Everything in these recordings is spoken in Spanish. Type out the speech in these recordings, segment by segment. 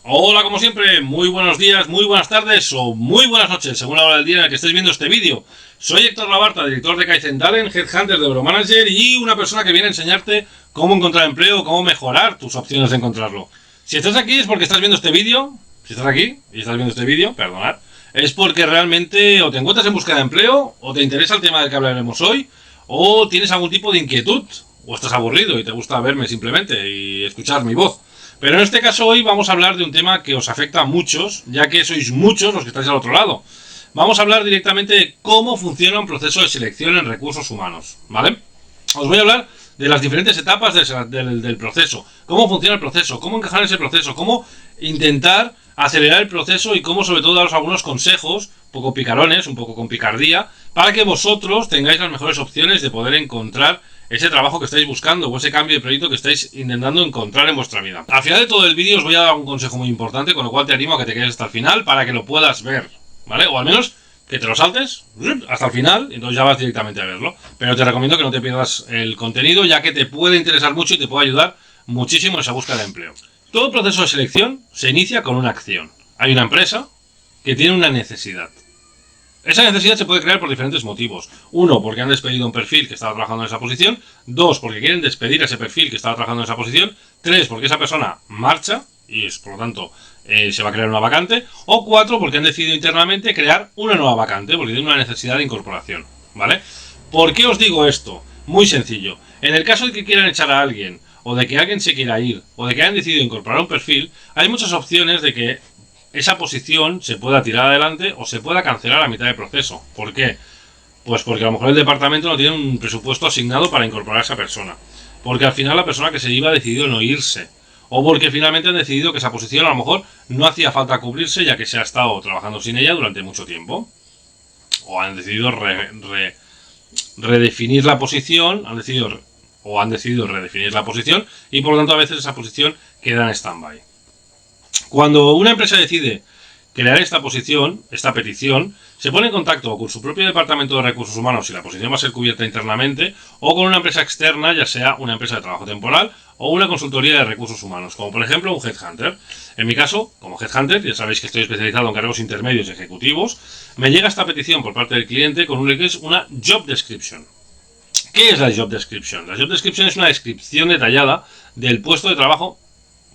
Hola, como siempre, muy buenos días, muy buenas tardes o muy buenas noches, según la hora del día en el que estéis viendo este vídeo. Soy Héctor Labarta, director de Kaizen Talent, Headhunter de Euromanager y una persona que viene a enseñarte cómo encontrar empleo, cómo mejorar tus opciones de encontrarlo. Si estás aquí es porque estás viendo este vídeo, si estás aquí y estás viendo este vídeo, perdonad, es porque realmente o te encuentras en busca de empleo, o te interesa el tema del que hablaremos hoy, o tienes algún tipo de inquietud, o estás aburrido y te gusta verme simplemente y escuchar mi voz. Pero en este caso hoy vamos a hablar de un tema que os afecta a muchos, ya que sois muchos los que estáis al otro lado. Vamos a hablar directamente de cómo funciona un proceso de selección en recursos humanos, ¿vale? Os voy a hablar de las diferentes etapas del proceso, cómo funciona el proceso, cómo encajar en ese proceso, cómo intentar acelerar el proceso y cómo sobre todo daros algunos consejos, un poco picarones, un poco con picardía, para que vosotros tengáis las mejores opciones de poder encontrar ese trabajo que estáis buscando o ese cambio de proyecto que estáis intentando encontrar en vuestra vida. Al final de todo el vídeo os voy a dar un consejo muy importante, con lo cual te animo a que te quedes hasta el final para que lo puedas ver, ¿vale? O al menos que te lo saltes hasta el final y entonces ya vas directamente a verlo. Pero te recomiendo que no te pierdas el contenido, ya que te puede interesar mucho y te puede ayudar muchísimo en esa búsqueda de empleo. Todo proceso de selección se inicia con una acción. Hay una empresa que tiene una necesidad. Esa necesidad se puede crear por diferentes motivos. Uno, porque han despedido un perfil que estaba trabajando en esa posición. Dos, porque quieren despedir a ese perfil que estaba trabajando en esa posición. Tres, porque esa persona marcha y por lo tanto se va a crear una vacante. O cuatro, porque han decidido internamente crear una nueva vacante, porque tienen una necesidad de incorporación, ¿vale? ¿Por qué os digo esto? Muy sencillo. En el caso de que quieran echar a alguien, o de que alguien se quiera ir, o de que hayan decidido incorporar un perfil, hay muchas opciones de que esa posición se pueda tirar adelante o se pueda cancelar a mitad de proceso. ¿Por qué? Pues porque a lo mejor el departamento no tiene un presupuesto asignado para incorporar a esa persona. Porque al final la persona que se iba ha decidido no irse. O porque finalmente han decidido que esa posición a lo mejor no hacía falta cubrirse ya que se ha estado trabajando sin ella durante mucho tiempo. O han decidido redefinir la posición, han decidido redefinir la posición y por lo tanto a veces esa posición queda en stand-by. Cuando una empresa decide crear esta petición, se pone en contacto con su propio departamento de recursos humanos si la posición va a ser cubierta internamente, o con una empresa externa, ya sea una empresa de trabajo temporal o una consultoría de recursos humanos, como por ejemplo un headhunter. En mi caso, como headhunter, ya sabéis que estoy especializado en cargos intermedios y ejecutivos, me llega esta petición por parte del cliente con lo que es una job description. ¿Qué es la job description? La job description es una descripción detallada del puesto de trabajo.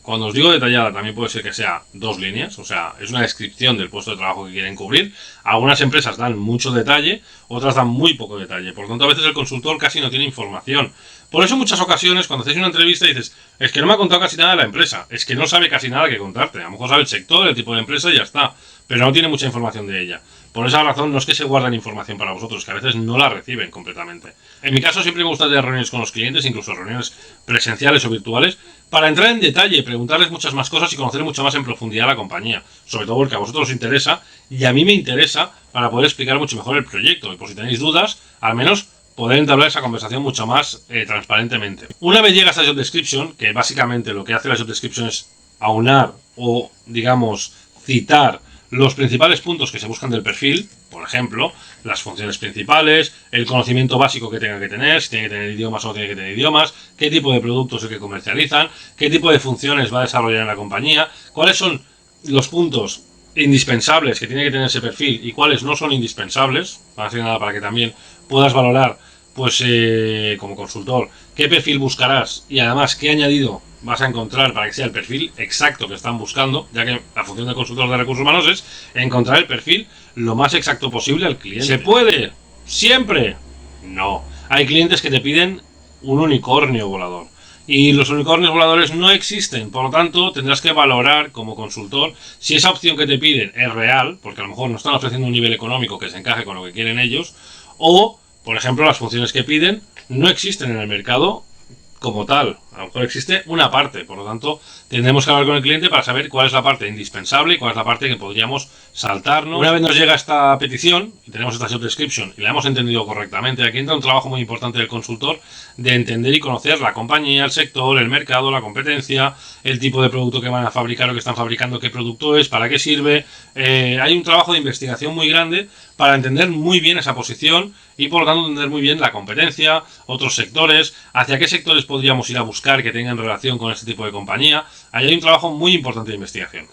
Cuando os digo detallada, también puede ser que sea 2 líneas, o sea, es una descripción del puesto de trabajo que quieren cubrir. Algunas empresas dan mucho detalle, otras dan muy poco detalle. Por lo tanto, a veces el consultor casi no tiene información. Por eso en muchas ocasiones, cuando hacéis una entrevista dices, es que no me ha contado casi nada de la empresa, es que no sabe casi nada que contarte. A lo mejor sabe el sector, el tipo de empresa y ya está, pero no tiene mucha información de ella. Por esa razón no es que se guarden información para vosotros, que a veces no la reciben completamente. En mi caso siempre me gusta tener reuniones con los clientes, incluso reuniones presenciales o virtuales, para entrar en detalle, preguntarles muchas más cosas y conocer mucho más en profundidad la compañía. Sobre todo porque a vosotros os interesa y a mí me interesa para poder explicar mucho mejor el proyecto. Y por si tenéis dudas, al menos poder entablar esa conversación mucho más transparentemente. Una vez llega esta job description, que básicamente lo que hace la job description es aunar o, digamos, citar los principales puntos que se buscan del perfil, por ejemplo, las funciones principales, el conocimiento básico que tenga que tener, si tiene que tener idiomas o no tiene que tener idiomas, qué tipo de productos es el que comercializan, qué tipo de funciones va a desarrollar en la compañía, cuáles son los puntos indispensables que tiene que tener ese perfil y cuáles no son indispensables, más que nada para que también puedas valorar, pues como consultor, qué perfil buscarás y además qué añadido vas a encontrar para que sea el perfil exacto que están buscando, ya que la función del consultor de recursos humanos es encontrar el perfil lo más exacto posible al cliente. ¿Se puede? ¿Siempre? No. Hay clientes que te piden un unicornio volador. Y los unicornios voladores no existen, por lo tanto tendrás que valorar como consultor si esa opción que te piden es real, porque a lo mejor no están ofreciendo un nivel económico que se encaje con lo que quieren ellos, o, por ejemplo, las funciones que piden no existen en el mercado como tal. A lo mejor existe una parte, por lo tanto tendremos que hablar con el cliente para saber cuál es la parte indispensable y cuál es la parte que podríamos saltarnos. Una vez nos llega esta petición y tenemos esta job description y la hemos entendido correctamente, aquí entra un trabajo muy importante del consultor de entender y conocer la compañía, el sector, el mercado, la competencia, el tipo de producto que van a fabricar o que están fabricando, qué producto es, para qué sirve. Hay un trabajo de investigación muy grande para entender muy bien esa posición y por lo tanto entender muy bien la competencia, otros sectores, hacia qué sectores podríamos ir a buscar buscar que tengan relación con este tipo de compañía. Ahí hay un trabajo muy importante de investigación.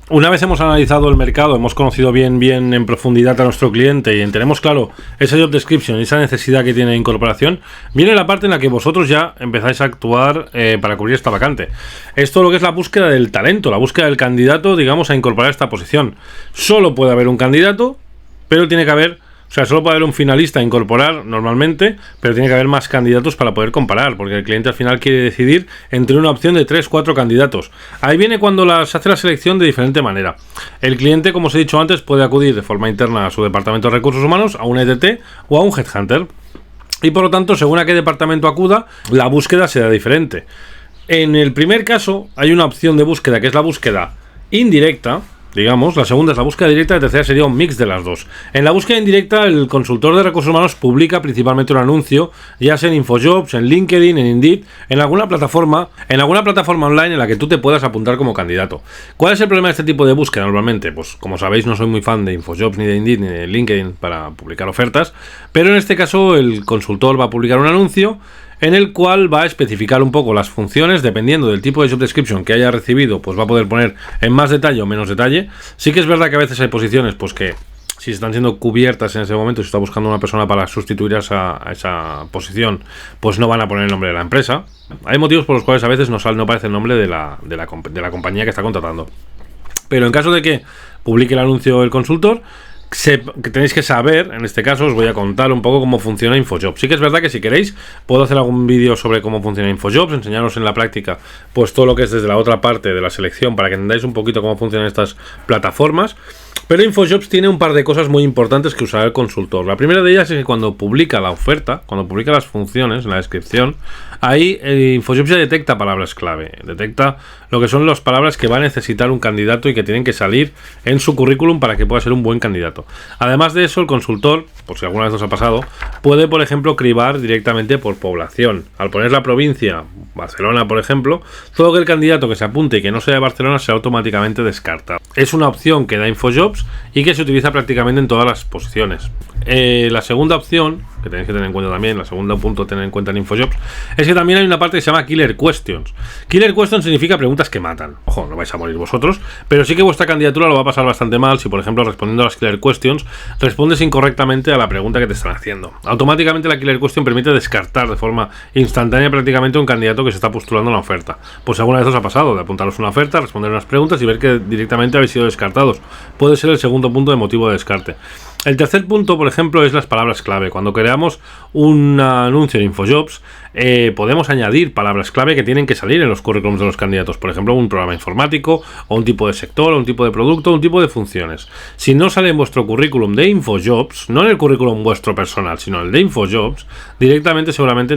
Una vez hemos analizado el mercado, hemos conocido bien en profundidad a nuestro cliente y tenemos claro esa job description y esa necesidad que tiene de incorporación, viene la parte en la que vosotros ya empezáis a actuar para cubrir esta vacante. Esto lo que es la búsqueda del talento, la búsqueda del candidato, digamos, a incorporar esta posición. Solo puede haber un candidato, pero tiene que haber... O sea, solo puede haber un finalista a incorporar normalmente, pero tiene que haber más candidatos para poder comparar, porque el cliente al final quiere decidir entre una opción de 3-4 candidatos. Ahí viene cuando se hace la selección de diferente manera. El cliente, como os he dicho antes, puede acudir de forma interna a su departamento de recursos humanos, a un ETT o a un headhunter. Y por lo tanto, según a qué departamento acuda, la búsqueda será diferente. En el primer caso, hay una opción de búsqueda que es la búsqueda indirecta. Digamos, la segunda es la búsqueda directa, la tercera sería un mix de las dos. En la búsqueda indirecta, el consultor de recursos humanos publica principalmente un anuncio, ya sea en InfoJobs, en LinkedIn, en Indeed, en alguna plataforma online en la que tú te puedas apuntar como candidato. ¿Cuál es el problema de este tipo de búsqueda normalmente? Pues como sabéis, no soy muy fan de InfoJobs, ni de Indeed, ni de LinkedIn para publicar ofertas, pero en este caso el consultor va a publicar un anuncio en el cual va a especificar un poco las funciones, dependiendo del tipo de job description que haya recibido, pues va a poder poner en más detalle o menos detalle. Sí que es verdad que a veces hay posiciones pues que si están siendo cubiertas en ese momento, si está buscando una persona para sustituir a esa posición, pues no van a poner el nombre de la empresa. Hay motivos por los cuales a veces no aparece el nombre de la compañía que está contratando. Pero en caso de que publique el anuncio el consultor, que tenéis que saber, en este caso os voy a contar un poco cómo funciona InfoJobs. Sí que es verdad que si queréis puedo hacer algún vídeo sobre cómo funciona InfoJobs, enseñaros en la práctica pues todo lo que es desde la otra parte de la selección para que entendáis un poquito cómo funcionan estas plataformas. Pero InfoJobs tiene un par de cosas muy importantes que usará el consultor. La primera de ellas es que cuando publica la oferta, cuando publica las funciones en la descripción, ahí InfoJobs ya detecta palabras clave, detecta lo que son las palabras que va a necesitar un candidato y que tienen que salir en su currículum para que pueda ser un buen candidato. Además de eso, el consultor, por si alguna vez os ha pasado, puede, por ejemplo, cribar directamente por población. Al poner la provincia, Barcelona, por ejemplo, todo el candidato que se apunte y que no sea de Barcelona será automáticamente descartado. Es una opción que da InfoJobs y que se utiliza prácticamente en todas las posiciones. La segunda opción, que tenéis que tener en cuenta también, la segunda punto a tener en cuenta en InfoJobs, es que también hay una parte que se llama Killer Questions. Killer Questions significa preguntas que matan. Ojo, no vais a morir vosotros, pero sí que vuestra candidatura lo va a pasar bastante mal si, por ejemplo, respondiendo a las Killer Questions, respondes incorrectamente a la pregunta que te están haciendo. Automáticamente la Killer Question permite descartar de forma instantánea prácticamente un candidato que se está postulando a una oferta. Pues alguna vez os ha pasado de apuntaros una oferta, responder unas preguntas y ver que directamente habéis sido descartados. Puede ser el segundo punto de motivo de descarte. El tercer punto, por ejemplo, es las palabras clave. Cuando creamos un anuncio en InfoJobs, podemos añadir palabras clave que tienen que salir en los currículums de los candidatos. Por ejemplo, un programa informático, o un tipo de sector, o un tipo de producto, o un tipo de funciones. Si no sale en vuestro currículum de InfoJobs, no en el currículum vuestro personal, sino el de InfoJobs, directamente seguramente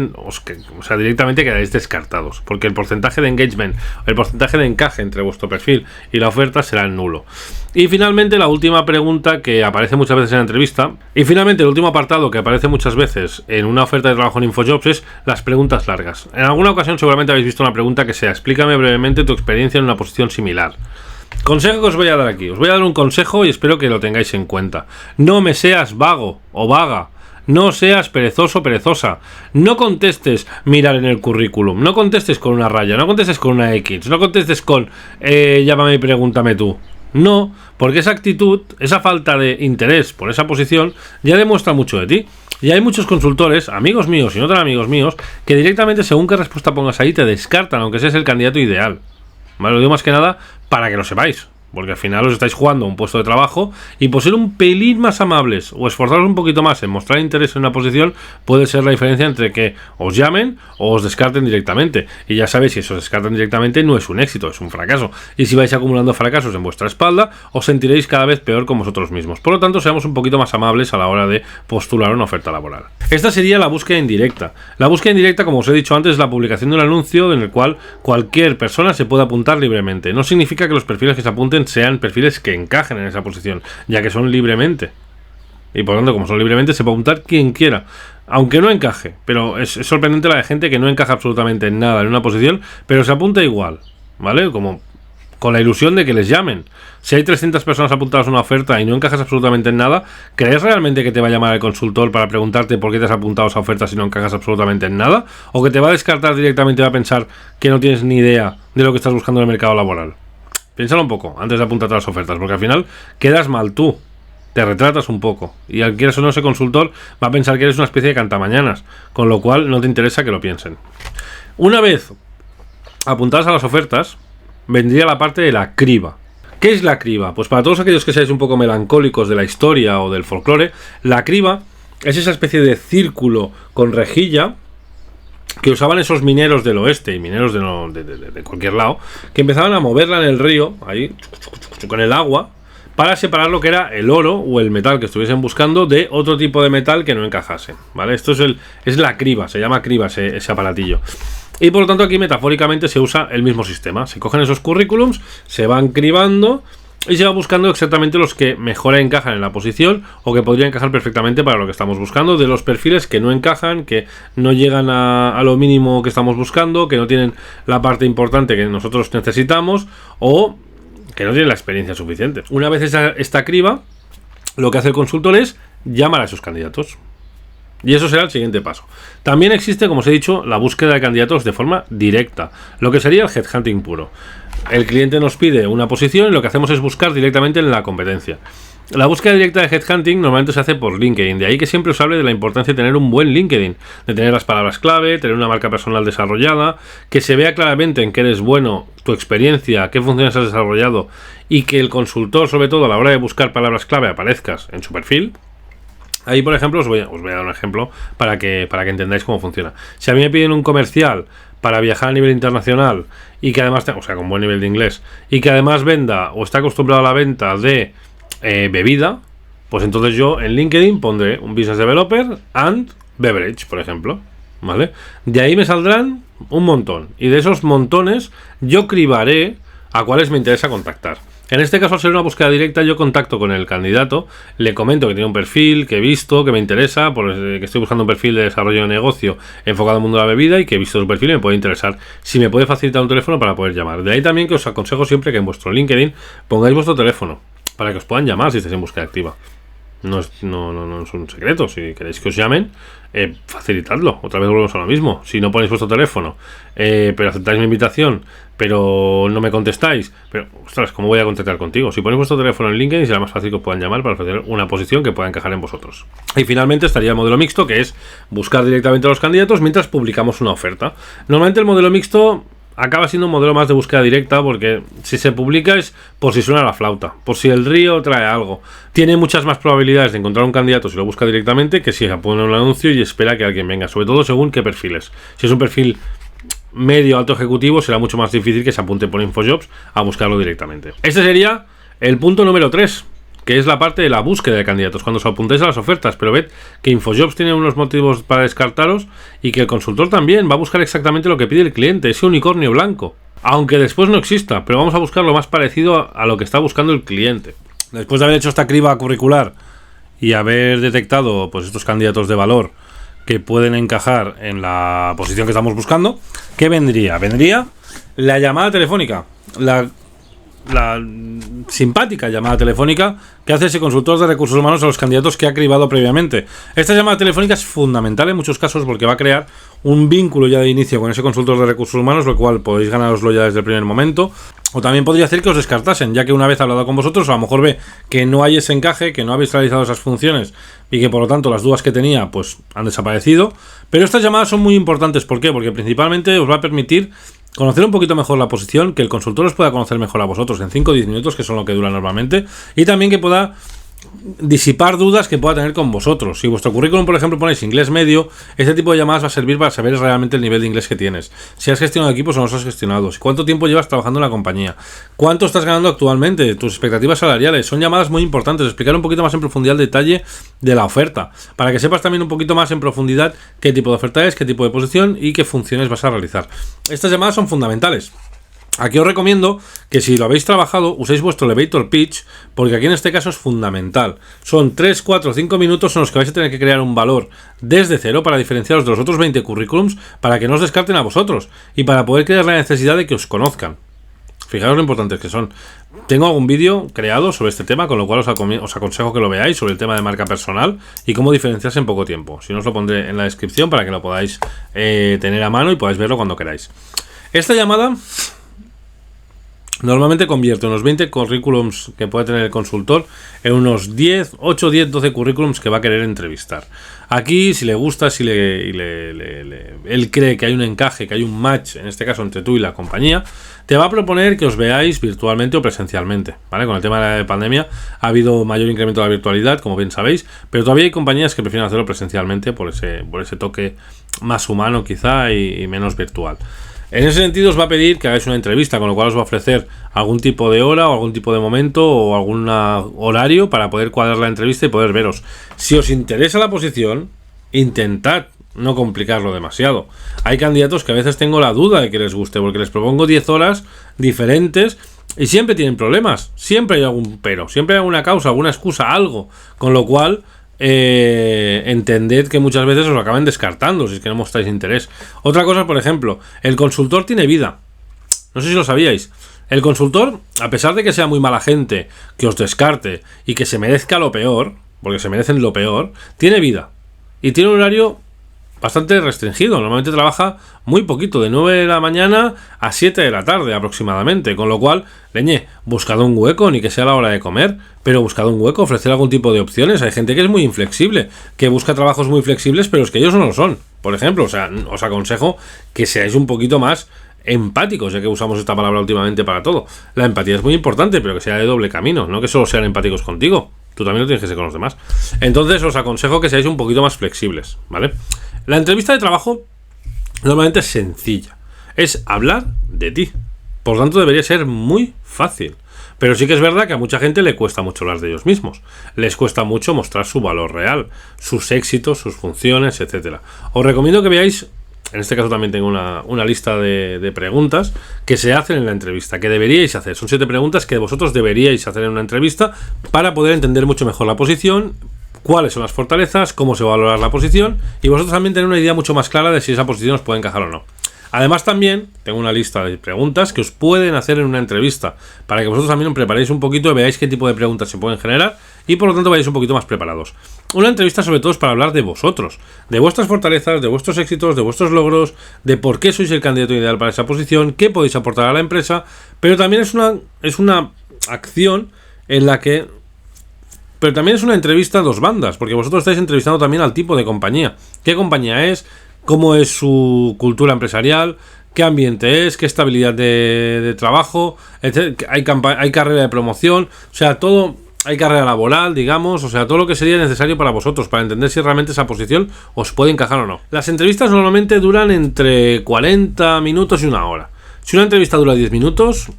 directamente quedaréis descartados, porque el porcentaje de engagement, el porcentaje de encaje entre vuestro perfil y la oferta será el nulo. Y finalmente la última pregunta que aparece muchas veces en la entrevista, y finalmente el último apartado que aparece muchas veces en una oferta de trabajo en InfoJobs es las preguntas largas. En alguna ocasión seguramente habéis visto una pregunta que sea: explícame brevemente tu experiencia en una posición similar. Consejo que os voy a dar aquí, os voy a dar un consejo y espero que lo tengáis en cuenta. No me seas vago o vaga. No seas perezoso o perezosa. No contestes mirar en el currículum. No contestes con una raya. No contestes con una X. No contestes con llámame y pregúntame tú. No, porque esa actitud, esa falta de interés por esa posición ya demuestra mucho de ti. Y hay muchos consultores, amigos míos y no tan amigos míos, que directamente según qué respuesta pongas ahí te descartan, aunque seas el candidato ideal. Vale, lo digo más que nada para que lo sepáis, porque al final os estáis jugando a un puesto de trabajo y por ser un pelín más amables o esforzaros un poquito más en mostrar interés en una posición puede ser la diferencia entre que os llamen o os descarten directamente. Y ya sabéis, si os descartan directamente no es un éxito, es un fracaso. Y si vais acumulando fracasos en vuestra espalda, os sentiréis cada vez peor con vosotros mismos. Por lo tanto, seamos un poquito más amables a la hora de postular una oferta laboral. Esta sería la búsqueda indirecta. La búsqueda indirecta, como os he dicho antes, es la publicación de un anuncio en el cual cualquier persona se puede apuntar libremente. No significa que los perfiles que se apunten sean perfiles que encajen en esa posición, ya que son libremente. Y por lo tanto, como son libremente, se puede apuntar quien quiera, aunque no encaje. Pero es sorprendente la de gente que no encaja absolutamente en nada en una posición, pero se apunta igual, ¿vale? Como con la ilusión de que les llamen. Si hay 300 personas apuntadas a una oferta y no encajas absolutamente en nada, ¿crees realmente que te va a llamar el consultor para preguntarte por qué te has apuntado a esa oferta si no encajas absolutamente en nada? ¿O que te va a descartar directamente y va a pensar que no tienes ni idea de lo que estás buscando en el mercado laboral? Piénsalo un poco antes de apuntarte a las ofertas, porque al final quedas mal tú, te retratas un poco, y al quieras o no, ese consultor va a pensar que eres una especie de cantamañanas, con lo cual no te interesa que lo piensen. Una vez apuntadas a las ofertas, vendría la parte de la criba. ¿Qué es la criba? Pues para todos aquellos que seáis un poco melancólicos de la historia o del folclore, la criba es esa especie de círculo con rejilla que usaban esos mineros del oeste y mineros de cualquier lado, que empezaban a moverla en el río, ahí, con el agua, para separar lo que era el oro o el metal que estuviesen buscando de otro tipo de metal que no encajase, ¿vale? Esto es la criba, se llama criba ese aparatillo. Y por lo tanto aquí metafóricamente se usa el mismo sistema. Se cogen esos currículums, se van cribando y se va buscando exactamente los que mejor encajan en la posición o que podrían encajar perfectamente para lo que estamos buscando, de los perfiles que no encajan, que no llegan a lo mínimo que estamos buscando, que no tienen la parte importante que nosotros necesitamos o que no tienen la experiencia suficiente. Una vez esta criba, lo que hace el consultor es llamar a esos candidatos. Y eso será el siguiente paso. También existe, como os he dicho, la búsqueda de candidatos de forma directa, lo que sería el headhunting puro. El cliente nos pide una posición y lo que hacemos es buscar directamente en la competencia. La búsqueda directa de headhunting normalmente se hace por LinkedIn, de ahí que siempre os hable de la importancia de tener un buen LinkedIn, de tener las palabras clave, tener una marca personal desarrollada, que se vea claramente en qué eres bueno, tu experiencia, qué funciones has desarrollado y que el consultor, sobre todo a la hora de buscar palabras clave, aparezcas en su perfil. Ahí, por ejemplo, os voy a dar un ejemplo para que entendáis cómo funciona. Si a mí me piden un comercial para viajar a nivel internacional y que además, o sea, con buen nivel de inglés, y que además venda o está acostumbrado a la venta de bebida, pues entonces yo en LinkedIn pondré un Business Developer and Beverage, por ejemplo, ¿vale? De ahí me saldrán un montón, y de esos montones yo cribaré a cuáles me interesa contactar. En este caso, al ser una búsqueda directa, yo contacto con el candidato, le comento que tiene un perfil, que he visto, que me interesa, que estoy buscando un perfil de desarrollo de negocio enfocado al mundo de la bebida y que he visto su perfil y me puede interesar. Si me puede facilitar un teléfono para poder llamar. De ahí también que os aconsejo siempre que en vuestro LinkedIn pongáis vuestro teléfono para que os puedan llamar si estáis en búsqueda activa. No es un secreto. Si queréis que os llamen, facilitadlo. Otra vez volvemos a lo mismo. Si no ponéis vuestro teléfono, pero aceptáis mi invitación, pero no me contestáis, pero ostras, ¿cómo voy a contactar contigo? Si ponéis vuestro teléfono en LinkedIn, será más fácil que os puedan llamar para ofrecer una posición que pueda encajar en vosotros. Y finalmente estaría el modelo mixto, que es buscar directamente a los candidatos mientras publicamos una oferta. Normalmente el modelo mixto acaba siendo un modelo más de búsqueda directa, porque si se publica es por si suena la flauta, por si el río trae algo. Tiene muchas más probabilidades de encontrar un candidato si lo busca directamente que si pone un anuncio y espera que alguien venga, sobre todo según qué perfiles. Si es un perfil medio alto ejecutivo, será mucho más difícil que se apunte por InfoJobs a buscarlo directamente. Este sería el punto número 3, que es la parte de la búsqueda de candidatos, cuando os apuntéis a las ofertas, pero ved que InfoJobs tiene unos motivos para descartaros y que el consultor también va a buscar exactamente lo que pide el cliente, ese unicornio blanco, aunque después no exista, pero vamos a buscar lo más parecido a lo que está buscando el cliente. Después de haber hecho esta criba curricular y haber detectado pues estos candidatos de valor que pueden encajar en la posición que estamos buscando, ¿qué vendría? Vendría la llamada telefónica, la simpática llamada telefónica que hace ese consultor de recursos humanos a los candidatos que ha cribado previamente. Esta llamada telefónica es fundamental en muchos casos porque va a crear un vínculo ya de inicio con ese consultor de recursos humanos, lo cual podéis ganaroslo ya desde el primer momento. O también podría hacer que os descartasen, ya que una vez hablado con vosotros, a lo mejor ve que no hay ese encaje, que no habéis realizado esas funciones y que por lo tanto las dudas que tenía pues han desaparecido. Pero estas llamadas son muy importantes. ¿Por qué? Porque principalmente os va a permitir conocer un poquito mejor la posición, que el consultor os pueda conocer mejor a vosotros en 5 o 10 minutos, que son lo que dura normalmente, y también que pueda disipar dudas que pueda tener con vosotros. Si vuestro currículum, por ejemplo, ponéis inglés medio, este tipo de llamadas va a servir para saber realmente el nivel de inglés que tienes, si has gestionado equipos o no has gestionado, cuánto tiempo llevas trabajando en la compañía, cuánto estás ganando actualmente, tus expectativas salariales. Son llamadas muy importantes, explicar un poquito más en profundidad el detalle de la oferta, para que sepas también un poquito más en profundidad qué tipo de oferta es, qué tipo de posición y qué funciones vas a realizar. Estas llamadas son fundamentales. Aquí os recomiendo que si lo habéis trabajado uséis vuestro elevator pitch, porque aquí en este caso es fundamental. Son 3, 4, 5 minutos en los que vais a tener que crear un valor desde cero para diferenciaros de los otros 20 currículums, para que no os descarten a vosotros y para poder crear la necesidad de que os conozcan. Fijaros lo importantes que son. Tengo algún vídeo creado sobre este tema, con lo cual os aconsejo que lo veáis, sobre el tema de marca personal y cómo diferenciarse en poco tiempo. Si no, os lo pondré en la descripción para que lo podáis tener a mano y podáis verlo cuando queráis. Esta llamada normalmente convierte unos 20 currículums que puede tener el consultor en unos 10, 8, 10, 12 currículums que va a querer entrevistar. Aquí, si le gusta, si él cree que hay un encaje, que hay un match, en este caso entre tú y la compañía, te va a proponer que os veáis virtualmente o presencialmente, ¿vale? Con el tema de la pandemia ha habido mayor incremento de la virtualidad, como bien sabéis, pero todavía hay compañías que prefieren hacerlo presencialmente por ese toque más humano quizá y menos virtual. En ese sentido os va a pedir que hagáis una entrevista, con lo cual os va a ofrecer algún tipo de hora o algún tipo de momento o algún horario para poder cuadrar la entrevista y poder veros. Si os interesa la posición, intentad no complicarlo demasiado. Hay candidatos que a veces tengo la duda de que les guste, porque les propongo 10 horas diferentes y siempre tienen problemas. Siempre hay algún pero, siempre hay alguna causa, alguna excusa, algo. Con lo cual entended que muchas veces os acaban descartando si es que no mostráis interés. Otra cosa, por ejemplo, el consultor tiene vida. No sé si lo sabíais. El consultor, a pesar de que sea muy mala gente, que os descarte y que se merezca lo peor, porque se merecen lo peor, tiene vida. Y tiene un horario bastante restringido. Normalmente trabaja muy poquito, de 9 de la mañana a 7 de la tarde aproximadamente. Con lo cual, buscad un hueco, ni que sea la hora de comer, pero buscad un hueco, ofrecer algún tipo de opciones. Hay gente que es muy inflexible, que busca trabajos muy flexibles, pero es que ellos no lo son. Por ejemplo, o sea, os aconsejo que seáis un poquito más empáticos, ya que usamos esta palabra últimamente para todo. La empatía es muy importante, pero que sea de doble camino, no que solo sean empáticos contigo. Tú también lo tienes que ser con los demás. Entonces os aconsejo que seáis un poquito más flexibles, ¿vale? La entrevista de trabajo normalmente es sencilla. Es hablar de ti. Por lo tanto, debería ser muy fácil. Pero sí que es verdad que a mucha gente le cuesta mucho hablar de ellos mismos. Les cuesta mucho mostrar su valor real, sus éxitos, sus funciones, etcétera. Os recomiendo que veáis, en este caso también tengo una lista de preguntas que se hacen en la entrevista, que deberíais hacer. Son 7 preguntas que vosotros deberíais hacer en una entrevista para poder entender mucho mejor la posición, cuáles son las fortalezas, cómo se va a valorar la posición y vosotros también tener una idea mucho más clara de si esa posición os puede encajar o no. Además también tengo una lista de preguntas que os pueden hacer en una entrevista para que vosotros también os preparéis un poquito y veáis qué tipo de preguntas se pueden generar y por lo tanto vayáis un poquito más preparados. Una entrevista sobre todo es para hablar de vosotros, de vuestras fortalezas, de vuestros éxitos, de vuestros logros, de por qué sois el candidato ideal para esa posición, qué podéis aportar a la empresa, pero también es una acción en la que... Pero también es una entrevista a dos bandas, porque vosotros estáis entrevistando también al tipo de compañía. ¿Qué compañía es? ¿Cómo es su cultura empresarial? ¿Qué ambiente es? ¿Qué estabilidad de trabajo? ¿Hay carrera de promoción? O sea, todo... Hay carrera laboral, digamos, o sea, todo lo que sería necesario para vosotros, para entender si realmente esa posición os puede encajar o no. Las entrevistas normalmente duran entre 40 minutos y una hora. Si una entrevista dura 10 minutos,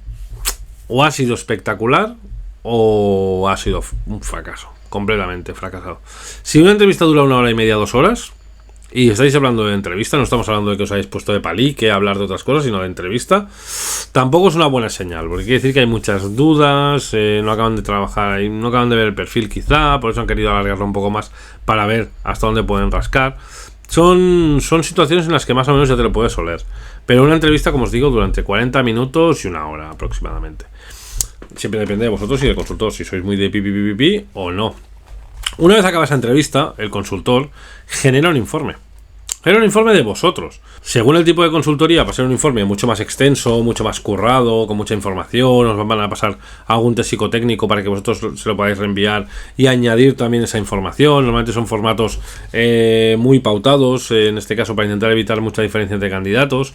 o ha sido espectacular, o ha sido un fracaso, completamente fracasado. Si una entrevista dura 1 hora y media, 2 horas, y estáis hablando de entrevista, no estamos hablando de que os hayáis puesto de palique a hablar de otras cosas, sino de entrevista, tampoco es una buena señal, porque quiere decir que hay muchas dudas, no acaban de trabajar, no acaban de ver el perfil quizá, por eso han querido alargarlo un poco más para ver hasta dónde pueden rascar. Son situaciones en las que más o menos ya te lo puedes oler, pero una entrevista, como os digo, durante 40 minutos y 1 hora aproximadamente. Siempre depende de vosotros y del consultor, si sois muy de pipi o no. Una vez acaba esa entrevista, el consultor genera un informe. Genera un informe de vosotros. Según el tipo de consultoría, va a ser un informe mucho más extenso, mucho más currado, con mucha información. Os van a pasar algún test psicotécnico para que vosotros se lo podáis reenviar y añadir también esa información. Normalmente son formatos muy pautados, en este caso para intentar evitar mucha diferencia entre candidatos.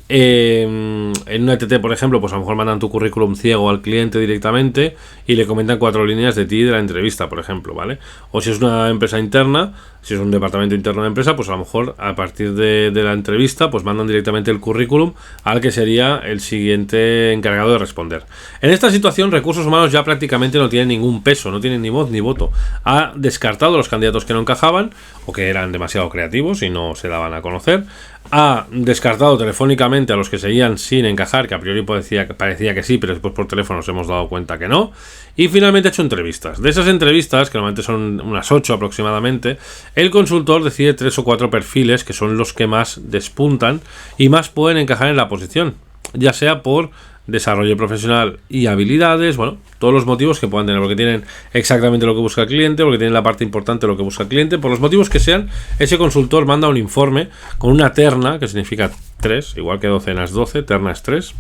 En una ETT, por ejemplo, pues a lo mejor mandan tu currículum ciego al cliente directamente y le comentan 4 líneas de ti de la entrevista, por ejemplo, ¿vale? O si es una empresa interna, si es un departamento interno de empresa, pues a lo mejor a partir de la entrevista pues mandan directamente el currículum al que sería el siguiente encargado de responder. En esta situación, Recursos Humanos ya prácticamente no tiene ningún peso, no tiene ni voz ni voto. Ha descartado a los candidatos que no encajaban o que eran demasiado creativos y no se daban a conocer. Ha descartado telefónicamente a los que seguían sin encajar, que a priori parecía que sí, pero después por teléfono nos hemos dado cuenta que no. Y finalmente ha hecho entrevistas. De esas entrevistas, que normalmente son unas 8 aproximadamente, el consultor decide 3 o 4 perfiles que son los que más despuntan y más pueden encajar en la posición. Ya sea por desarrollo profesional y habilidades, bueno, todos los motivos que puedan tener, porque tienen exactamente lo que busca el cliente, porque tienen la parte importante de lo que busca el cliente, por los motivos que sean, ese consultor manda un informe con una terna, que significa 3, igual que docena es 12, terna es 3,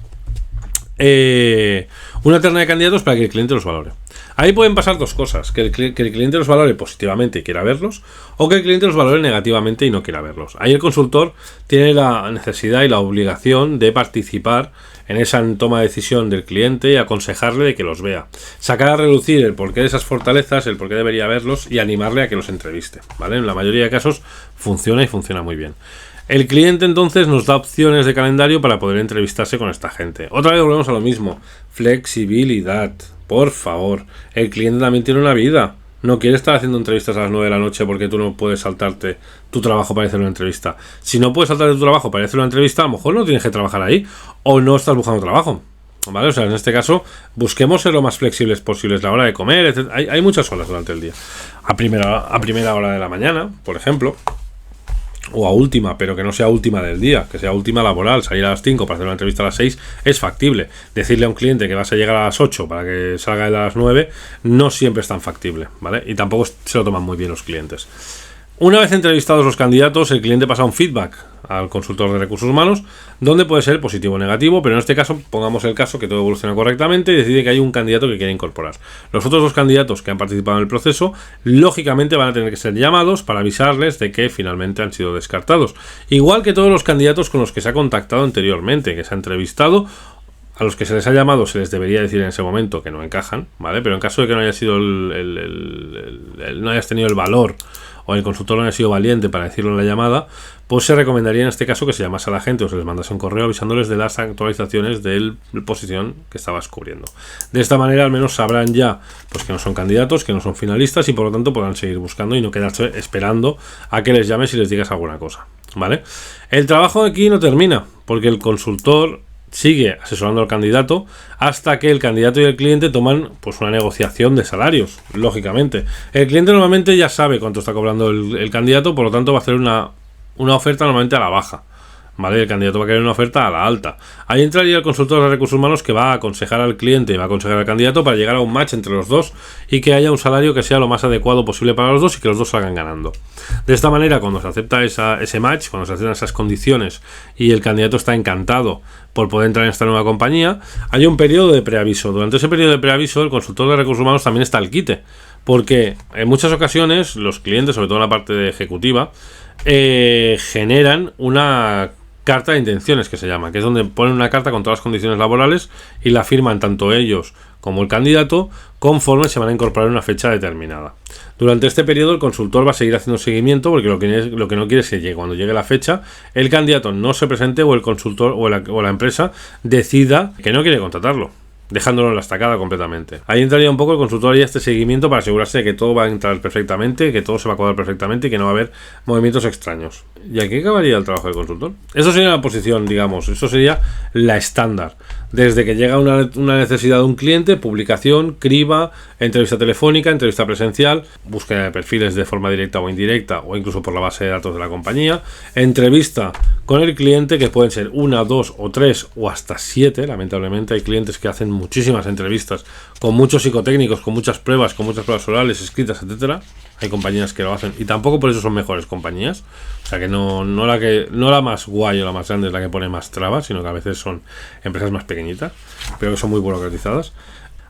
una terna de candidatos para que el cliente los valore. Ahí pueden pasar dos cosas, que el cliente los valore positivamente y quiera verlos, o que el cliente los valore negativamente y no quiera verlos. Ahí el consultor tiene la necesidad y la obligación de participar en esa toma de decisión del cliente y aconsejarle de que los vea. Sacar a relucir el porqué de esas fortalezas, el porqué debería verlos y animarle a que los entreviste, ¿vale? En la mayoría de casos funciona y funciona muy bien. El cliente entonces nos da opciones de calendario para poder entrevistarse con esta gente. Otra vez volvemos a lo mismo. Flexibilidad. Por favor. El cliente también tiene una vida. No quiere estar haciendo entrevistas a las 9 de la noche porque tú no puedes saltarte tu trabajo para hacer una entrevista. Si no puedes saltarte tu trabajo para hacer una entrevista, a lo mejor no tienes que trabajar ahí o no estás buscando trabajo. ¿Vale? O sea, en este caso, busquemos ser lo más flexibles posibles. La hora de comer, etc. Hay muchas horas durante el día. A primera hora de la mañana, por ejemplo. O a última, pero que no sea última del día, que sea última laboral. Salir a las 5 para hacer una entrevista a las 6 es factible. Decirle a un cliente que vas a llegar a las 8 para que salga a las 9 no siempre es tan factible, ¿vale? Y tampoco se lo toman muy bien los clientes. Una vez entrevistados los candidatos, el cliente pasa un feedback al consultor de recursos humanos, donde puede ser positivo o negativo, pero en este caso, pongamos el caso que todo evoluciona correctamente y decide que hay un candidato que quiere incorporar. Los otros dos candidatos que han participado en el proceso, lógicamente van a tener que ser llamados para avisarles de que finalmente han sido descartados. Igual que todos los candidatos con los que se ha contactado anteriormente, que se ha entrevistado, a los que se les ha llamado se les debería decir en ese momento que no encajan, ¿vale? Pero en caso de que no haya sido no hayas tenido el valor o el consultor no haya sido valiente para decirlo en la llamada, pues se recomendaría en este caso que se llamase a la gente o se les mandase un correo avisándoles de las actualizaciones de la posición que estabas cubriendo. De esta manera al menos sabrán ya pues que no son candidatos, que no son finalistas y por lo tanto podrán seguir buscando y no quedarse esperando a que les llames y les digas alguna cosa, ¿vale? El trabajo aquí no termina porque el consultor sigue asesorando al candidato hasta que el candidato y el cliente toman pues una negociación de salarios, lógicamente. El cliente normalmente ya sabe cuánto está cobrando el candidato, por lo tanto va a hacer una oferta normalmente a la baja, ¿vale? El candidato va a querer una oferta a la alta. Ahí entraría el consultor de recursos humanos que va a aconsejar al cliente y va a aconsejar al candidato para llegar a un match entre los dos y que haya un salario que sea lo más adecuado posible para los dos y que los dos salgan ganando. De esta manera, cuando se acepta ese match, cuando se aceptan esas condiciones y el candidato está encantado por poder entrar en esta nueva compañía, hay un periodo de preaviso. Durante ese periodo de preaviso, el consultor de recursos humanos también está al quite, porque en muchas ocasiones los clientes, sobre todo en la parte de ejecutiva, generan una carta de intenciones que se llama, que es donde ponen una carta con todas las condiciones laborales y la firman tanto ellos como el candidato conforme se van a incorporar en una fecha determinada. Durante este periodo el consultor va a seguir haciendo seguimiento porque lo que no quiere es que cuando llegue la fecha el candidato no se presente o el consultor o la empresa decida que no quiere contratarlo, dejándolo en la estacada completamente. Ahí entraría un poco el consultor y este seguimiento para asegurarse de que todo va a entrar perfectamente, que todo se va a cuadrar perfectamente y que no va a haber movimientos extraños. ¿Y aquí acabaría el trabajo del consultor? Eso sería la posición, digamos, eso sería la estándar. Desde que llega una necesidad de un cliente, publicación, criba, entrevista telefónica, entrevista presencial, búsqueda de perfiles de forma directa o indirecta o incluso por la base de datos de la compañía, entrevista con el cliente que pueden ser 1, 2 o 3 o hasta 7, lamentablemente hay clientes que hacen muchísimas entrevistas con muchos psicotécnicos, con muchas pruebas orales, escritas, etcétera. Hay compañías que lo hacen y tampoco por eso son mejores compañías. O sea que no la más guay o la más grande es la que pone más trabas, sino que a veces son empresas más pequeñitas, pero que son muy burocratizadas.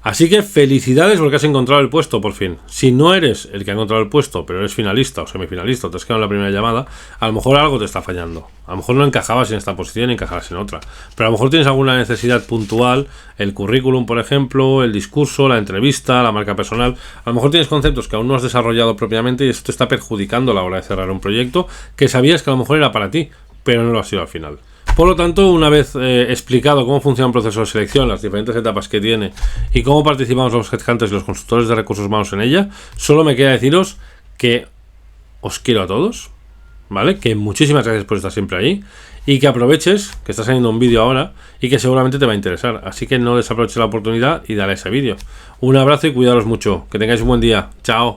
Así que felicidades porque has encontrado el puesto por fin. Si no eres el que ha encontrado el puesto, pero eres finalista o semifinalista o te has quedado en la primera llamada, a lo mejor algo te está fallando. A lo mejor no encajabas en esta posición y encajabas en otra. Pero a lo mejor tienes alguna necesidad puntual, el currículum, por ejemplo, el discurso, la entrevista, la marca personal. A lo mejor tienes conceptos que aún no has desarrollado propiamente y eso te está perjudicando a la hora de cerrar un proyecto que sabías que a lo mejor era para ti, pero no lo ha sido al final. Por lo tanto, una vez explicado cómo funciona un proceso de selección, las diferentes etapas que tiene y cómo participamos los headhunters y los consultores de recursos humanos en ella, solo me queda deciros que os quiero a todos, ¿vale? Que muchísimas gracias por estar siempre ahí y que aproveches, que está saliendo un vídeo ahora y que seguramente te va a interesar. Así que no desaproveches la oportunidad y dale a ese vídeo. Un abrazo y cuidaros mucho. Que tengáis un buen día. Chao.